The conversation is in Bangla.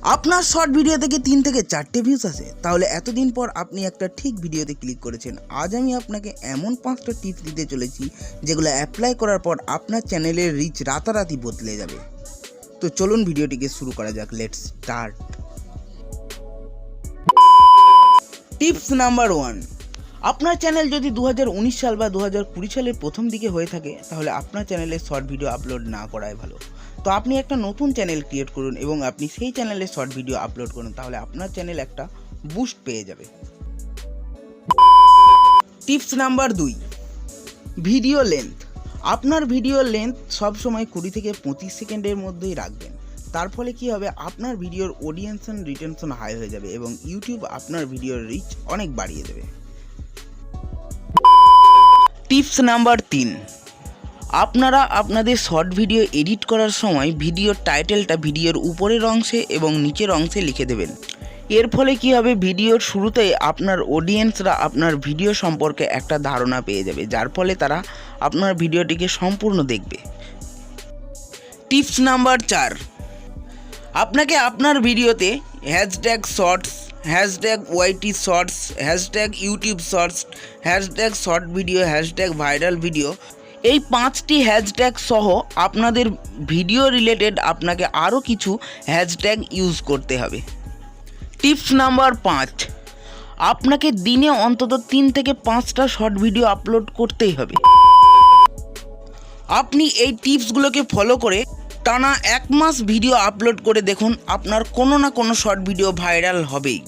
আপনার শর্ট ভিডিও থেকে 3 থেকে 4টে ভিউজ আসে, তাহলে এতদিন পর আপনি একটা ঠিক ভিডিওতে ক্লিক করেছেন। আজ আমি আপনাকে এমন 5টা টিপস দিতে চলেছি যেগুলো অ্যাপ্লাই করার পর আপনার চ্যানেলের রিচ রাতারাতি বদলে যাবে। তো চলুন ভিডিওটিকে শুরু করা যাক। Let's start. টিপস নাম্বার 1, আপনার চ্যানেল যদি 2019 সাল বা 2020 সালের প্রথম দিকে হয়ে থাকে তাহলে আপনার চ্যানেলে শর্ট ভিডিও আপলোড না করাই ভালো। তো আপনি একটা নতুন চ্যানেল ক্রিয়েট করুন এবং আপনি সেই চ্যানেলে শর্ট ভিডিও আপলোড করুন, তাহলে আপনার চ্যানেল একটা বুস্ট পেয়ে যাবে। Tips number 2, video length. আপনার ভিডিও লেন্থ সবসময় 20 থেকে 25 সেকেন্ডের মধ্যেই রাখবেন। তার ফলে কি হবে, আপনার ভিডিওর অডিয়েন্স রিটেনশন হাই হয়ে যাবে এবং ইউটিউব আপনার ভিডিওর রিচ অনেক বাড়িয়ে দেবে। টিপস নাম্বার 3, আপনারা আপনাদের শর্ট ভিডিও এডিট করার সময় ভিডিওর টাইটেলটা ভিডিওর উপরের অংশে এবং নিচের অংশে লিখে দেবেন। এর ফলে কি হবে, ভিডিওর শুরুতে আপনার অডিয়েন্সরা আপনার ভিডিও সম্পর্কে একটা ধারণা পেয়ে যাবে, যার ফলে তারা আপনার ভিডিওটিকে সম্পূর্ণ দেখবে। টিপস নাম্বার 4, আপনাকে আপনার ভিডিওতে hashtag shorts, hashtag YT shorts, hashtag YouTube shorts, hashtag short video, hashtag viral video, এই 5টি হ্যাশট্যাগ সহ আপনাদের ভিডিও রিলেটেড আপনাকে আরও কিছু হ্যাশট্যাগ ইউজ করতে হবে। টিপস নাম্বার 5, আপনাকে দিনে অন্তত 3 থেকে 5টা শর্ট ভিডিও আপলোড করতেই হবে। আপনি এই টিপসগুলোকে ফলো করে টানা 1 মাস ভিডিও আপলোড করে দেখুন, আপনার কোনো না কোনো শর্ট ভিডিও ভাইরাল হবেই।